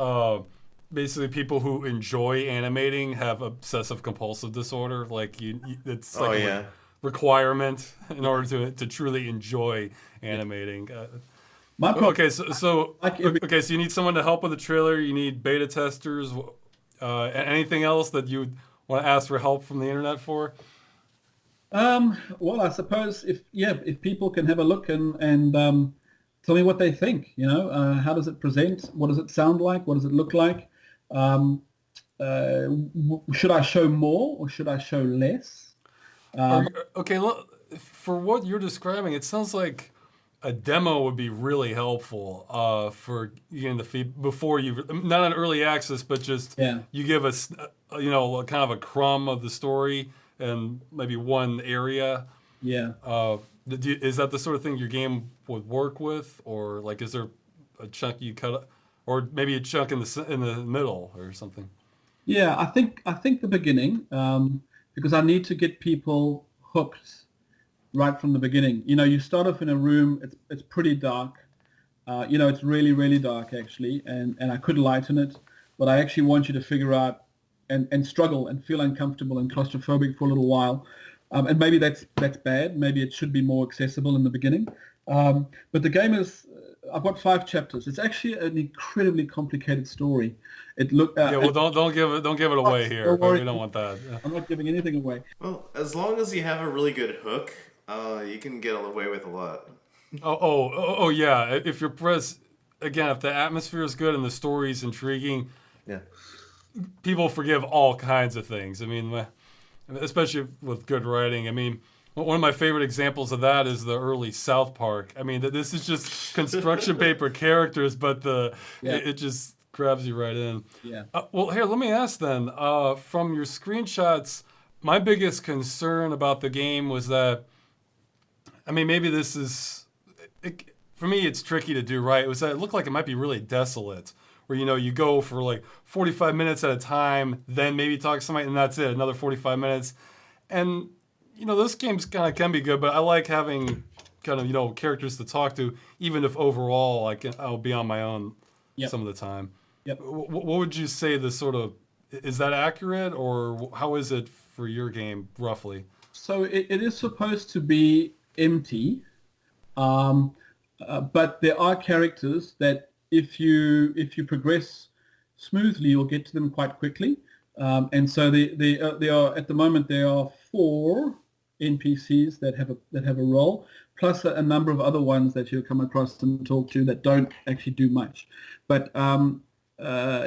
basically people who enjoy animating have obsessive compulsive disorder. It's like a requirement in order to truly enjoy animating. Okay, so you need someone to help with the trailer. You need beta testers. Anything else that you want to ask for help from the internet for? Well, I suppose if people can have a look and tell me what they think. How does it present? What does it sound like? What does it look like? Should I show more or should I show less? For what you're describing, it sounds like a demo would be really helpful for getting the feed before you, not an early access, but just you give us, kind of a crumb of the story and maybe one area. Yeah. Is that the sort of thing your game would work with, or is there a chunk you cut, or maybe a chunk in the middle or something? Yeah, I think the beginning, because I need to get people hooked right from the beginning. You start off in a room, it's pretty dark. It's really, really dark actually, and I could lighten it, but I actually want you to figure out and struggle and feel uncomfortable and claustrophobic for a little while. And maybe that's bad. Maybe it should be more accessible in the beginning. But the game is, I've got 5 chapters. It's actually an incredibly complicated story. Don't give it away here. We don't want that. Yeah. I'm not giving anything away. Well, as long as you have a really good hook, you can get away with a lot. Oh yeah. If you're if the atmosphere is good and the story is intriguing, people forgive all kinds of things. I mean, especially with good writing. I mean, one of my favorite examples of that is the early South Park. I mean, this is just construction paper characters, but it just grabs you right in. Yeah. Well, here, let me ask then. From your screenshots, my biggest concern about the game was that, I mean, maybe this is, for me, it's tricky to do right. It was that it looked like it might be really desolate, where, you go for 45 minutes at a time, then maybe talk to somebody, and that's it, another 45 minutes. And, those games kind of can be good, but I like having kind of, characters to talk to, even if overall I'll be on my own some of the time. Yep. What would you say is that accurate, or how is it for your game, roughly? So it is supposed to be empty, but there are characters that if you progress smoothly, you'll get to them quite quickly. And so they are at the moment there are 4 NPCs that have a role, plus a number of other ones that you'll come across and talk to that don't actually do much. But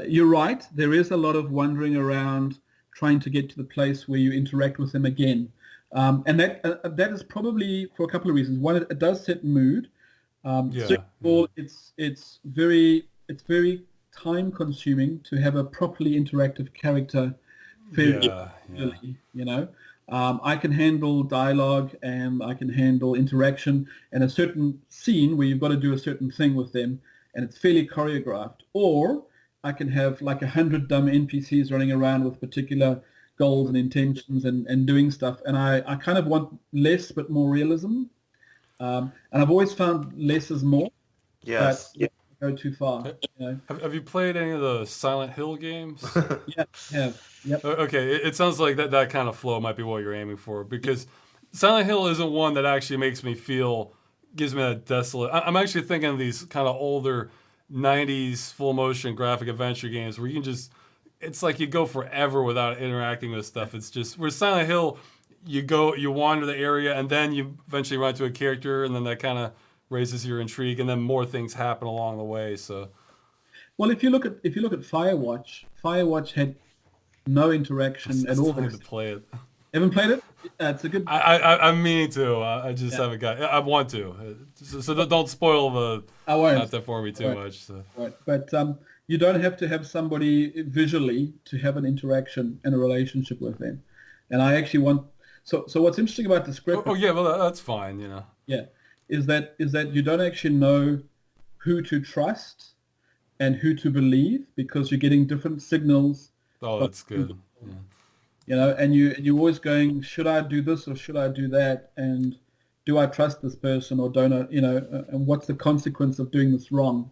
you're right, there is a lot of wandering around trying to get to the place where you interact with them again. And that is probably for a couple of reasons. One, it does set mood. Second of all, it's very time consuming to have a properly interactive character fairly early, I can handle dialogue and I can handle interaction and a certain scene where you've got to do a certain thing with them and it's fairly choreographed. Or I can have 100 dumb NPCs running around with particular goals and intentions and doing stuff. And I kind of want less but more realism. And I've always found less is more. Yes. But go too far. Have you played any of the Silent Hill games? Yeah, have. Yep. Okay, it sounds like that kind of flow might be what you're aiming for, because Silent Hill isn't one that actually makes me feel, gives me that desolate. I'm actually thinking of these kind of older 90s full motion graphic adventure games where you can just, it's like you go forever without interacting with stuff. It's just, where Silent Hill, you wander the area and then you eventually run into a character, and then that kind of raises your intrigue, and then more things happen along the way. So, well, if you look at Firewatch had no interaction at all. I need to play it. Haven't played it? It's a good. I'm meaning to. I just haven't got. I want to. So don't spoil the content for me too much. So. Right, but you don't have to have somebody visually to have an interaction and a relationship with them. And I actually want. So what's interesting about Discrepant? Oh yeah, well that's fine. Yeah, is that you don't actually know who to trust and who to believe, because you're getting different signals. Oh, that's good. Yeah. And you're always going, should I do this or should I do that? And do I trust this person or don't I, and what's the consequence of doing this wrong?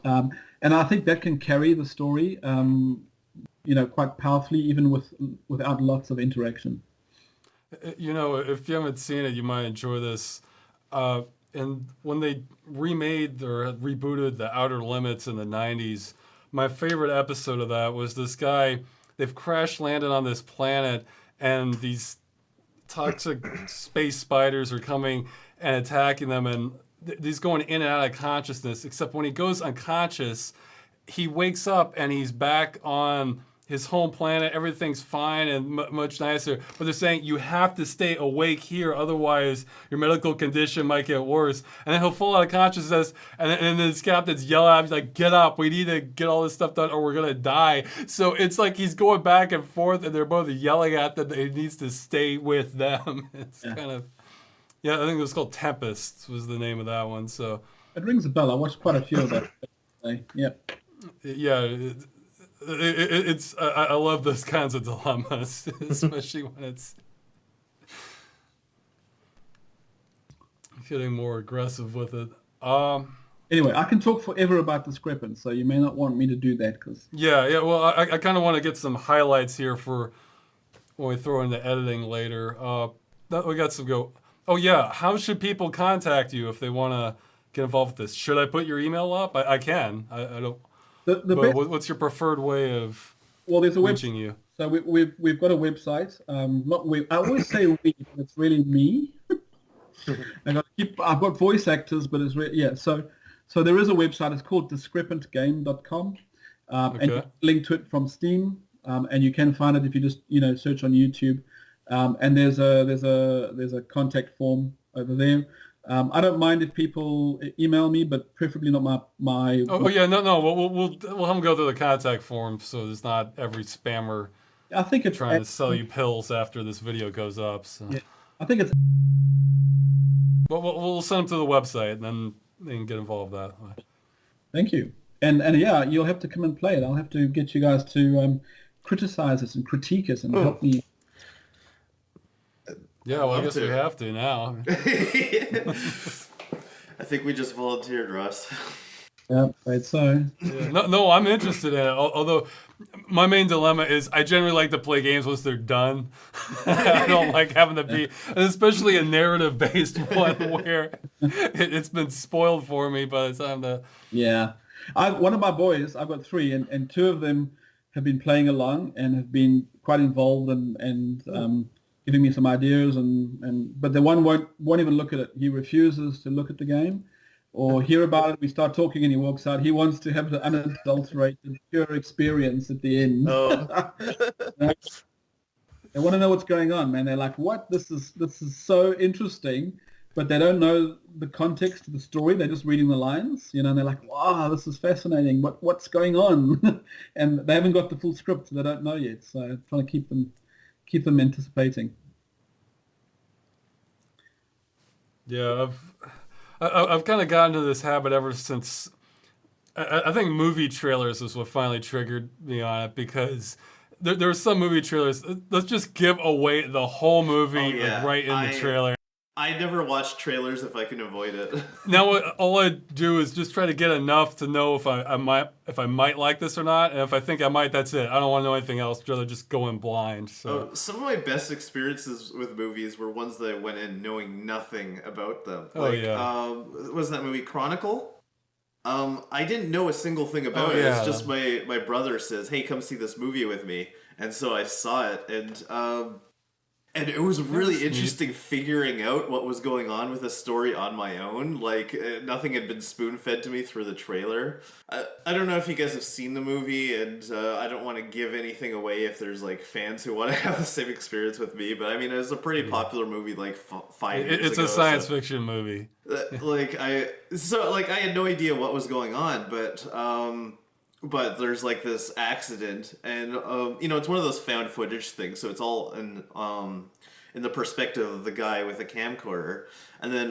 And I think that can carry the story, quite powerfully, even without lots of interaction. If you haven't seen it, you might enjoy this. And when they remade or rebooted The Outer Limits in the 90s, my favorite episode of that was this guy, they've crash landed on this planet, and these toxic space spiders are coming and attacking them, and he's going in and out of consciousness, except when he goes unconscious, he wakes up and he's back on his home planet. Everything's fine and much nicer, but they're saying you have to stay awake here, otherwise your medical condition might get worse. And then he'll fall out of consciousness, and then his captain's yelling at him, he's like, get up, we need to get all this stuff done or we're gonna die. So it's like he's going back and forth, and they're both yelling at them that he needs to stay with them. It's kind of, I think it was called Tempest was the name of that one. So it rings a bell. I watched quite a few of that. It's I love those kinds of dilemmas, especially when it's getting more aggressive with it. Anyway, I can talk forever about Discrepant, so you may not want me to do that. Well, I kind of want to get some highlights here for when we throw in the editing later. We got some go. Oh yeah, how should people contact you if they want to get involved with this? Should I put your email up? I can. I don't. What's your preferred way of reaching you? So we've got a website. I always say we, but it's really me. I've got voice actors, but it's really So there is a website. It's called discrepantgame.com, and you can link to it from Steam, and you can find it if you just search on YouTube. And there's a contact form over there. I don't mind if people email me, but preferably not my. Oh yeah, no. We'll have them go through the contact form, so there's not every spammer. I think it's trying to sell you pills after this video goes up. So. Yeah, I think it's. But we'll send them to the website, and then they can get involved that way. Thank you, and you'll have to come and play it. I'll have to get you guys to criticize us and critique us and help me. Yeah, well, I guess we have to now. I think we just volunteered, Russ. Yeah, right. So. Yeah, no, I'm interested in it. Although my main dilemma is I generally like to play games once they're done. I don't like having to be, especially a narrative-based one where it's been spoiled for me by the time the. Yeah, one of my boys, I've got 3, and 2 of them have been playing along and have been quite involved and giving me some ideas, but the one won't even look at it. He refuses to look at the game or hear about it. We start talking and he walks out. He wants to have the unadulterated, pure experience at the end. Oh. They want to know what's going on, man. They're like, what? This is so interesting, but they don't know the context of the story. They're just reading the lines, and they're like, wow, this is fascinating. What's going on? And they haven't got the full script, so they don't know yet. So I'm trying to keep them anticipating. Yeah, I've kind of gotten into this habit ever since. I think movie trailers is what finally triggered me on it, because there are some movie trailers. Let's just give away the whole movie Oh, yeah. right in the trailer. I never watch trailers if I can avoid it. Now, all I do is just try to get enough to know if I might like this or not, and if I think I might, that's it. I don't want to know anything else. I'd rather just go in blind. So Some of my best experiences with movies were ones that I went in knowing nothing about them. Oh, yeah. Was that movie Chronicle? I didn't know a single thing about it. yeah. It's just my brother says, "Hey, come see this movie with me," and so I saw it, and it was really interesting figuring out what was going on with the story on my own. Like, nothing had been spoon-fed to me through the trailer. I don't know if you guys have seen the movie, and I don't want to give anything away if there's, like, fans who want to have the same experience with me, but, I mean, it was a pretty popular movie, like, 5 years ago. it's a science fiction movie. I had no idea what was going on, but there's like this accident, and it's one of those found footage things, so it's all in the perspective of the guy with a camcorder, and then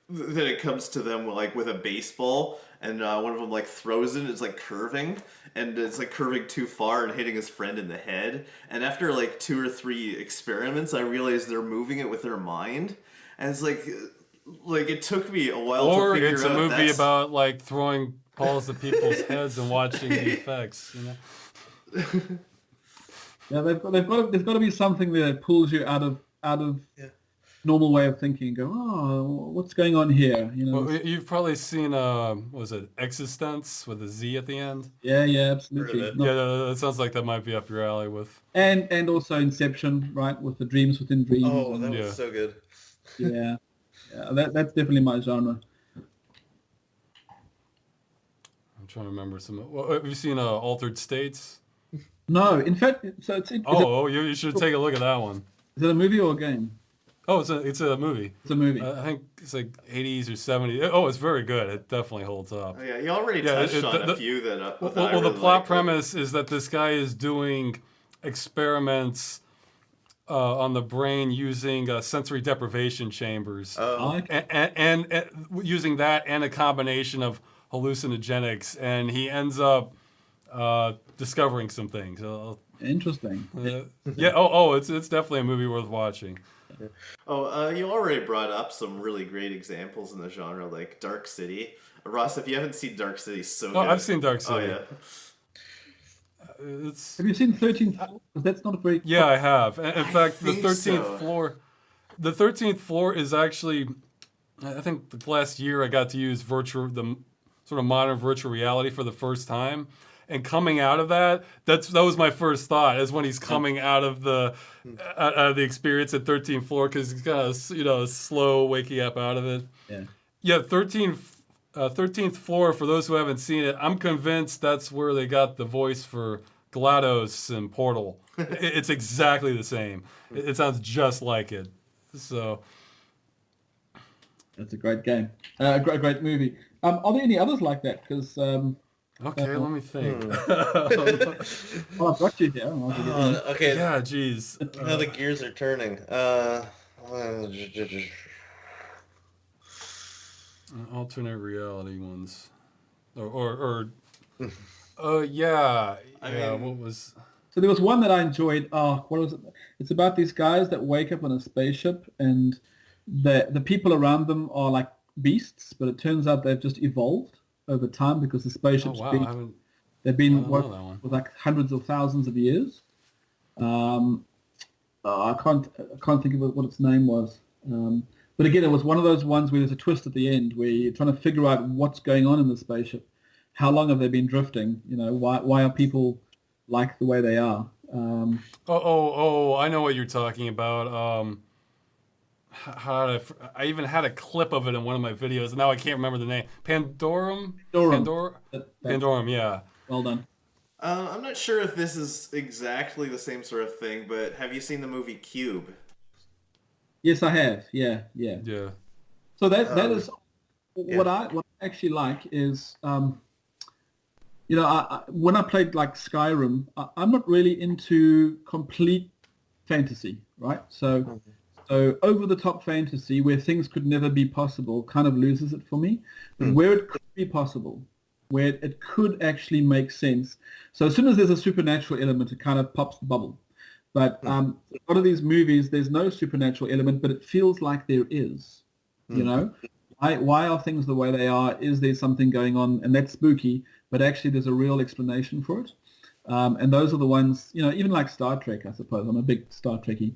then it comes to them like with a baseball, and one of them like throws it, it's like curving, and it's like curving too far and hitting his friend in the head, and after like 2 or 3 experiments, I realized they're moving it with their mind, and it's like it took me a while Or to figure out. it's a movie about like throwing balls at people's heads and watching the effects. Yeah, there's got to be something there that pulls you out of normal way of thinking and go, oh, what's going on here? Well, you've probably seen, what was it, Existence with a Z at the end? Yeah, absolutely. Yeah, that sounds like that might be up your alley with. And also Inception, right, with the dreams within dreams. Oh, that was so good. Yeah, that's definitely my genre. I'm trying to remember some. Well, have you seen Altered States? No, in fact, so You should take a look at that one. Is it a movie or a game? Oh, it's a movie. It's a movie. I think it's like 80s or 70s. Oh, it's very good. It definitely holds up. Oh, yeah, you already touched on a few that. The plot premise is that this guy is doing experiments on the brain using sensory deprivation chambers, and using that and a combination of hallucinogenics, and he ends up discovering some things. Interesting. It's definitely a movie worth watching. You already brought up some really great examples in the genre, like Dark City. Ross, if you haven't seen Dark City, so good. I've seen Dark City. Oh, yeah. Have you seen 13th Floor? That's not a very... Yeah, I have. In fact, the 13th so. floor... The 13th floor is actually... I think the last year I got to use the sort of modern virtual reality for the first time. And coming out of that was my first thought, is when he's coming out of the experience at 13th floor, because he's kind of slow waking up out of it. Yeah, 13th floor, for those who haven't seen it, I'm convinced that's where they got the voice for GLaDOS and Portal. It's exactly the same. It sounds just like it. So that's a great game. Great movie. Are there any others like that? Because okay, let me think. I've got you here. Okay. Yeah, geez. Now the gears are turning. Alternate reality ones, yeah. What was? So there was one that I enjoyed. What was it? It's about these guys that wake up on a spaceship, and the people around them are like beasts, but it turns out they've just evolved over time because the spaceship's they've been for like hundreds of thousands of years. I can't think of what its name was. But again, it was one of those ones where there's a twist at the end where you're trying to figure out what's going on in the spaceship. How long have they been drifting? Why are people like the way they are? I know what you're talking about. I even had a clip of it in one of my videos, and now I can't remember the name. Pandorum, yeah. Well done. I'm not sure if this is exactly the same sort of thing, but have you seen the movie Cube? Yes, I have. Yeah. So that is what I actually like is, I when I played like Skyrim, I'm not really into complete fantasy, right? So over the top fantasy where things could never be possible kind of loses it for me. But where it could be possible, where it could actually make sense. So as soon as there's a supernatural element, it kind of pops the bubble. But a lot of these movies, there's no supernatural element, but it feels like there is. You know, why are things the way they are? Is there something going on? And that's spooky, but actually there's a real explanation for it. And those are the ones, you know, even like Star Trek, I suppose. I'm a big Star Trekkie.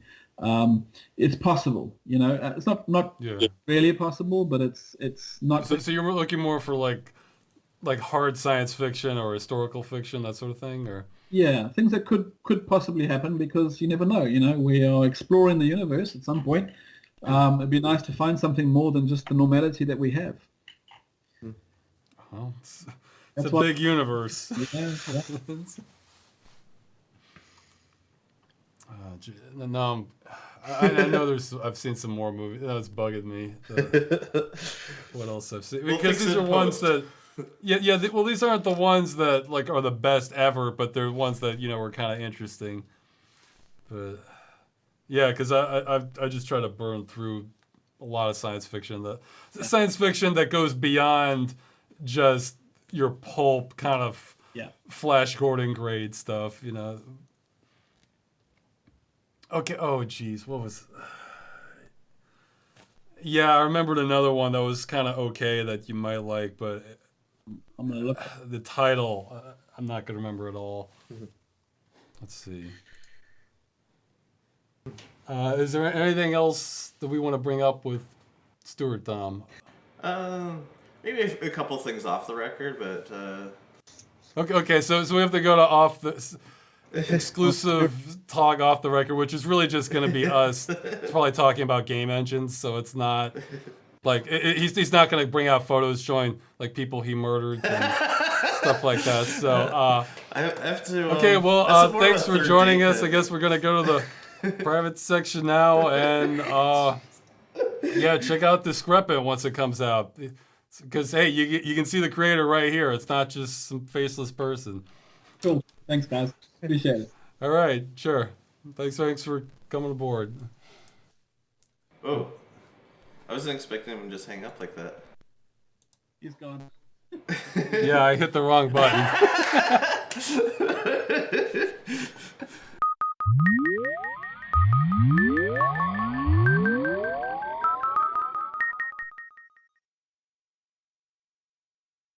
It's possible, you know. It's not really possible, but it's not. So you're looking more for like hard science fiction or historical fiction, that sort of thing, or yeah, things that could possibly happen, because you never know. You know, we are exploring the universe at some point. It'd be nice to find something more than just the normality that we have. Well, it's a big universe. Yeah. No, I know I've seen some more movies. That's bugging me. What else I've seen? Because these are ones that, well, these aren't the ones that like are the best ever, but they're ones that, you know, were kind of interesting. But yeah, because I just try to burn through a lot of science fiction. Science fiction that goes beyond just your pulp kind of Flash Gordon grade stuff, you know. Okay. Oh, geez. What was? Yeah, I remembered another one that was kind of okay that you might like, but I'm gonna look. The title, I'm not gonna remember at all. Let's see. Is there anything else that we want to bring up with Stuart, Tom? Maybe a couple things off the record, but. Okay. So we have to go to off the. Exclusive talk off the record, which is really just going to be us probably talking about game engines, so it's not like he's not going to bring out photos showing like people he murdered and stuff like that. So I have to. Okay, well, thanks for joining us. I guess we're going to go to the private section now, and check out Discrepant once it comes out, because hey, you can see the creator right here. It's not just some faceless person. Cool. Thanks, guys. Appreciate it. All right, sure. Thanks for coming aboard. Oh, I wasn't expecting him to just hang up like that. He's gone. Yeah, I hit the wrong button.